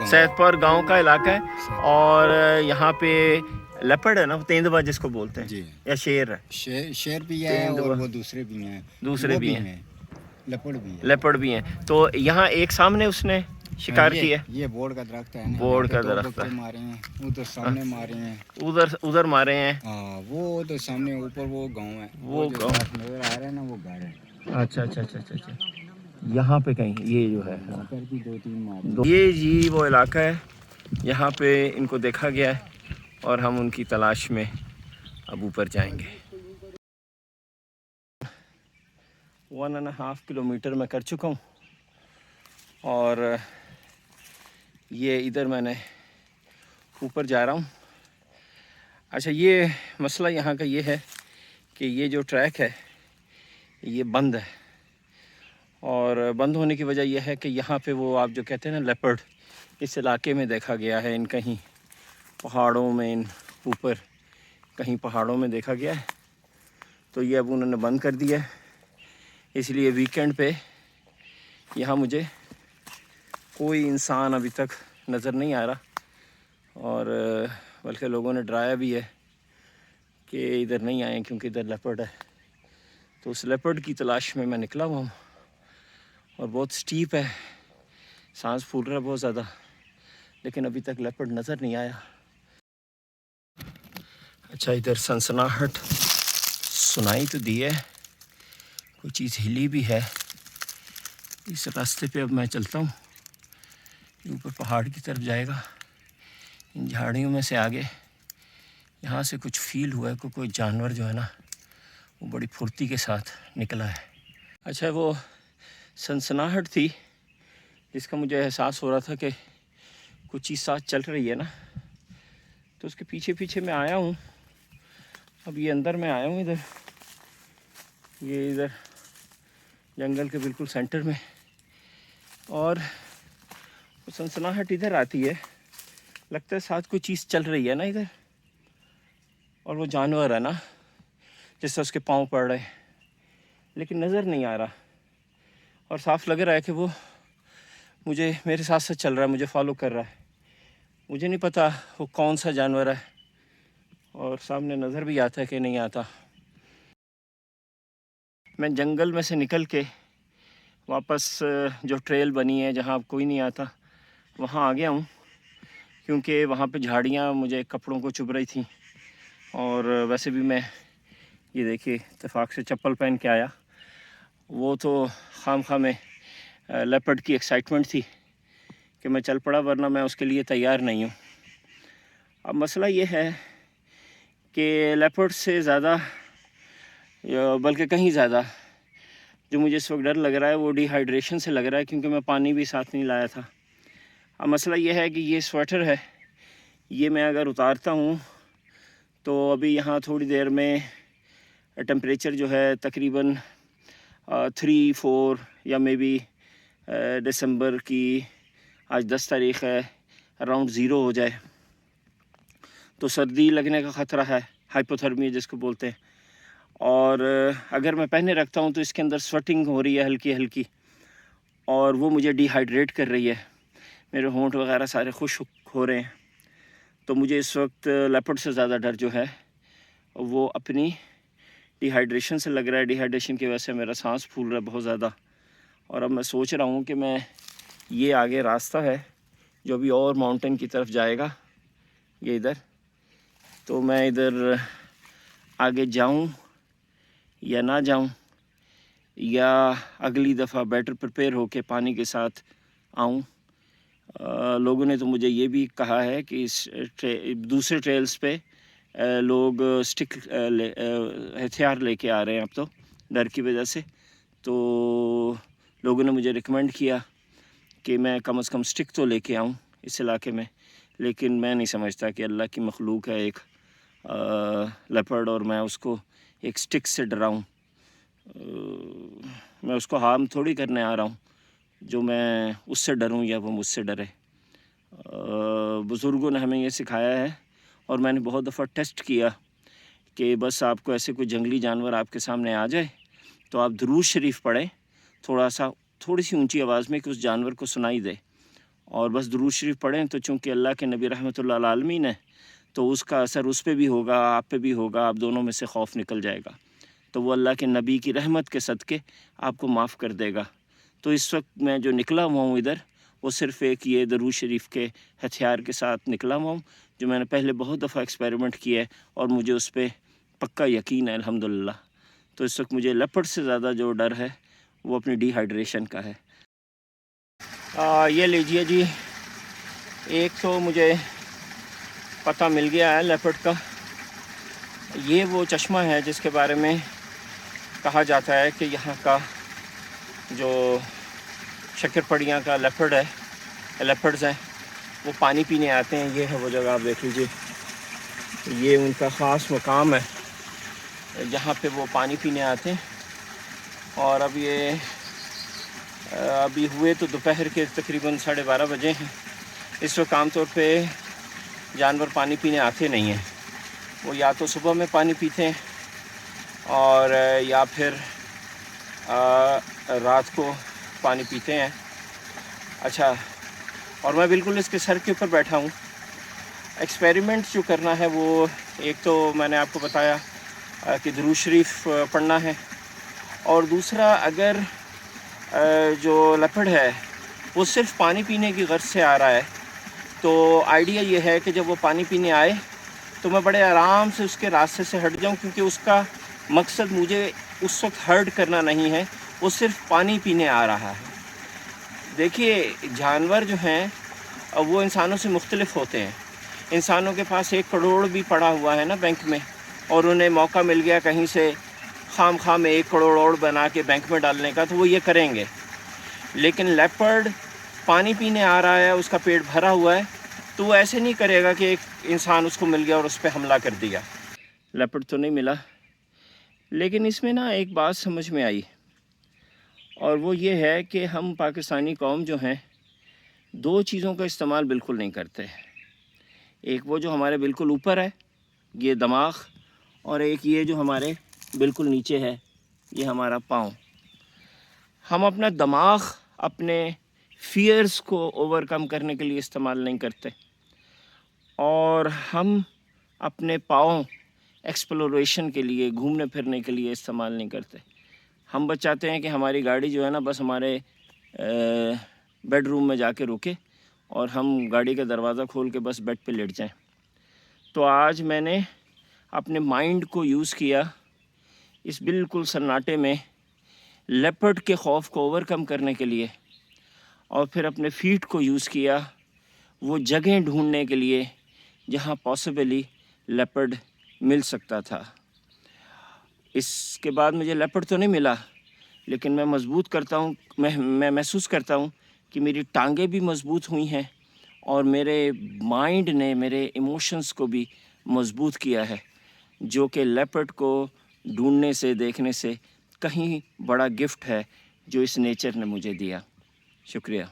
सैदपुर गांव का इलाका है। सैदपुर। और यहाँ पे लेपर्ड है ना, तेंदुआ जिसको बोलते हैं, जी या शेर है। शेर भी है और तेंदुआ वो दूसरे भी हैं। दूसरे वो भी भी हैं, हैं, लेपर्ड भी है। लेपर्ड भी हैं। तो यहाँ एक सामने उसने शिकार किया। ये बोर्ड का दरख्त है ना, यहाँ बोर्ड पे का दो दरख्त बक्के है। मारे हैं, उधर सामने मारे हैं। उधर उधर मारे हैं। हाँ, वो तो सामने ऊपर वो गांव है, वो वो जो गाँव। साफ नजर आ रहा है ना, वो घर है। अच्छा अच्छा अच्छा अच्छा अच्छा। यहाँ पे कहीं ये जो है, यहाँ पर भी 2-3 मारे तो हैं। ये जी वो इलाका है, यहाँ पे इनको देखा गया है और हम उनकी तलाश में अब ऊपर जाएंगे। 1.5 किलोमीटर मैं कर चुका हूँ और ये इधर मैंने ऊपर जा रहा हूँ। अच्छा, ये मसला यहाँ का ये है कि ये जो ट्रैक है ये बंद है, और बंद होने की वजह यह है कि यहाँ पे वो आप जो कहते हैं ना लेपर्ड, इस इलाके में देखा गया है, इन कहीं पहाड़ों में, इन ऊपर कहीं पहाड़ों में देखा गया है। तो ये अब उन्होंने बंद कर दिया है, इसलिए वीकेंड पे यहाँ मुझे कोई इंसान अभी तक नज़र नहीं आ रहा, और बल्कि लोगों ने डराया भी है कि इधर नहीं आए क्योंकि इधर लेपर्ड है। तो उस लेपर्ड की तलाश में मैं निकला हुआ हूँ, और बहुत स्टीप है, सांस फूल रहा है बहुत ज़्यादा, लेकिन अभी तक लेपर्ड नज़र नहीं आया। अच्छा, इधर सनसनाहट सुनाई तो दी है, कोई चीज़ हिली भी है। इस रास्ते पे अब मैं चलता हूँ, ऊपर पहाड़ की तरफ जाएगा। इन झाड़ियों में से आगे यहाँ से कुछ फील हुआ है कि कोई जानवर जो है ना वो बड़ी फुर्ती के साथ निकला है। अच्छा, वो सनसनाहट थी जिसका मुझे एहसास हो रहा था कि कुछ चीज़ साथ चल रही है ना, तो उसके पीछे पीछे मैं आया हूँ। अब ये अंदर मैं आया हूँ, इधर ये इधर जंगल के बिल्कुल सेंटर में, और वो सनसनाहट इधर आती है, लगता है साथ कोई चीज़ चल रही है ना इधर, और वो जानवर है ना जिससे उसके पाँव पड़ रहे, लेकिन नज़र नहीं आ रहा, और साफ लग रहा है कि वो मुझे मेरे साथ साथ चल रहा है, मुझे फॉलो कर रहा है। मुझे नहीं पता वो कौन सा जानवर है, और सामने नज़र भी आता है कि नहीं आता। मैं जंगल में से निकल के वापस जो ट्रेल बनी है जहाँ अब कोई नहीं आता, वहाँ आ गया हूँ, क्योंकि वहाँ पे झाड़ियाँ मुझे कपड़ों को चुभ रही थी, और वैसे भी मैं ये देखिए इत्तेफाक से चप्पल पहन के आया। वो तो खामखा में लेपर्ड की एक्साइटमेंट थी कि मैं चल पड़ा, वरना मैं उसके लिए तैयार नहीं हूँ। अब मसला ये है कि लेपर्ड से ज़्यादा, बल्कि कहीं ज़्यादा, जो मुझे इस वक्त डर लग रहा है वो डिहाइड्रेशन से लग रहा है, क्योंकि मैं पानी भी साथ नहीं लाया था। अब मसला ये है कि ये स्वेटर है, ये मैं अगर उतारता हूँ तो अभी यहाँ थोड़ी देर में टेम्परेचर जो है तकरीबन 3-4 या मे बी दिसंबर की, आज 10 तारीख़ है, अराउंड ज़ीरो हो जाए, तो सर्दी लगने का ख़तरा है, हाइपोथर्मिया जिसको बोलते हैं। और अगर मैं पहने रखता हूँ तो इसके अंदर स्वेटिंग हो रही है हल्की हल्की, और वो मुझे डिहाइड्रेट कर रही है, मेरे होंठ वगैरह सारे खुश्क हो रहे हैं। तो मुझे इस वक्त लेपर्ड से ज़्यादा डर जो है वो अपनी डिहाइड्रेशन से लग रहा है। डिहाइड्रेशन की वजह से मेरा सांस फूल रहा है बहुत ज़्यादा, और अब मैं सोच रहा हूँ कि मैं, ये आगे रास्ता है जो अभी और माउंटेन की तरफ जाएगा, ये इधर, तो मैं इधर आगे जाऊँ या ना जाऊँ, या अगली दफ़ा बेटर प्रिपेयर होके पानी के साथ आऊँ। लोगों ने तो मुझे ये भी कहा है कि इस दूसरे ट्रेल्स पे लोग स्टिक हथियार लेके आ रहे हैं अब तो, डर की वजह से। तो लोगों ने मुझे रिकमेंड किया कि मैं कम से कम स्टिक तो लेके आऊँ इस इलाके में, लेकिन मैं नहीं समझता कि अल्लाह की मखलूक है एक लेपर्ड, और मैं उसको एक स्टिक से डराऊँ। मैं उसको हार्म थोड़ी करने आ रहा हूँ, जो मैं उससे डरूँ या वो मुझसे डरे। बुज़ुर्गों ने हमें ये सिखाया है, और मैंने बहुत दफ़ा टेस्ट किया कि बस आपको ऐसे कोई जंगली जानवर आपके सामने आ जाए तो आप दुरूद शरीफ पढ़ें थोड़ा सा, थोड़ी सी ऊंची आवाज़ में, कि उस जानवर को सुनाई दे, और बस दुरूद शरीफ पढ़ें तो चूँकि अल्लाह के नबी रहमतुल्लाह अल आलमीन है, तो उसका असर उस पे भी होगा, आप पे भी होगा, आप दोनों में से खौफ निकल जाएगा। तो वो अल्लाह के नबी की रहमत के सदक़े आपको माफ़ कर देगा। तो इस वक्त मैं जो निकला हुआ हूँ इधर, वो सिर्फ़ एक ये दरूद शरीफ के हथियार के साथ निकला हुआ हूँ, जो मैंने पहले बहुत दफ़ा एक्सपेरिमेंट किया है और मुझे उस पर पक्का यकीन है अल्हम्दुलिल्लाह। तो इस वक्त मुझे लेपर्ड से ज़्यादा जो डर है वो अपनी डिहाइड्रेशन का है। ये लीजिए जी, एक तो मुझे पता मिल गया है लेपर्ड का। ये वो चश्मा है जिसके बारे में कहा जाता है कि यहाँ का जो शक्करपड़ियाँ का लेपर्ड है, लेपर्ड्स हैं, वो पानी पीने आते हैं। ये है वो जगह, आप देख लीजिए, ये उनका ख़ास मकाम है जहाँ पे वो पानी पीने आते हैं। और अब ये अभी हुए तो दोपहर के तकरीबन 12:30 बजे हैं। इस वक्त आमतौर पे जानवर पानी पीने आते नहीं हैं, वो या तो सुबह में पानी पीते हैं और या फिर रात को पानी पीते हैं। अच्छा, और मैं बिल्कुल इसके सर के ऊपर बैठा हूँ। एक्सपेरिमेंट जो करना है वो, एक तो मैंने आपको बताया कि दुरूद शरीफ पढ़ना है, और दूसरा अगर जो लेपर्ड है वो सिर्फ पानी पीने की गर्ज से आ रहा है, तो आइडिया ये है कि जब वो पानी पीने आए तो मैं बड़े आराम से उसके रास्ते से हट जाऊं, क्योंकि उसका मकसद मुझे उस वक्त हर्ट करना नहीं है, वो सिर्फ पानी पीने आ रहा है। देखिए, जानवर जो हैं वो इंसानों से मुख्तलिफ होते हैं। इंसानों के पास 1 करोड़ भी पड़ा हुआ है ना बैंक में, और उन्हें मौका मिल गया कहीं से खाम में 1 करोड़ और बना के बैंक में डालने का, तो वो ये करेंगे। लेकिन लेपर्ड पानी पीने आ रहा है, उसका पेट भरा हुआ है, तो वो ऐसे नहीं करेगा कि एक इंसान उसको मिल गया और उस पर हमला कर दिया। लेपर्ड तो नहीं मिला, लेकिन इसमें ना एक बात समझ में आई, और वो ये है कि हम पाकिस्तानी कौम जो हैं 2 चीज़ों का इस्तेमाल बिल्कुल नहीं करते। एक वो जो हमारे बिल्कुल ऊपर है, ये दिमाग, और एक ये जो हमारे बिल्कुल नीचे है, ये हमारा पाँव। हम अपना दिमाग अपने फियर्स को ओवरकम करने के लिए इस्तेमाल नहीं करते, और हम अपने पाँव एक्सप्लोरेशन के लिए, घूमने फिरने के लिए इस्तेमाल नहीं करते। हम बस चाहते हैं कि हमारी गाड़ी जो है ना, बस हमारे बेडरूम में जाके रुके और हम गाड़ी का दरवाज़ा खोल के बस बेड पे लेट जाएं। तो आज मैंने अपने माइंड को यूज़ किया इस बिल्कुल सन्नाटे में लेपर्ड के खौफ को ओवरकम करने के लिए, और फिर अपने फीट को यूज़ किया वो जगह ढूंढने के लिए जहाँ पॉसिबली लेपर्ड मिल सकता था। इसके बाद मुझे लेपर्ड तो नहीं मिला, लेकिन मैं मजबूत करता हूँ, मैं महसूस करता हूँ कि मेरी टांगें भी मजबूत हुई हैं, और मेरे माइंड ने मेरे इमोशंस को भी मजबूत किया है, जो कि लेपर्ड को ढूंढने से, देखने से कहीं बड़ा गिफ्ट है जो इस नेचर ने मुझे दिया। शुक्रिया।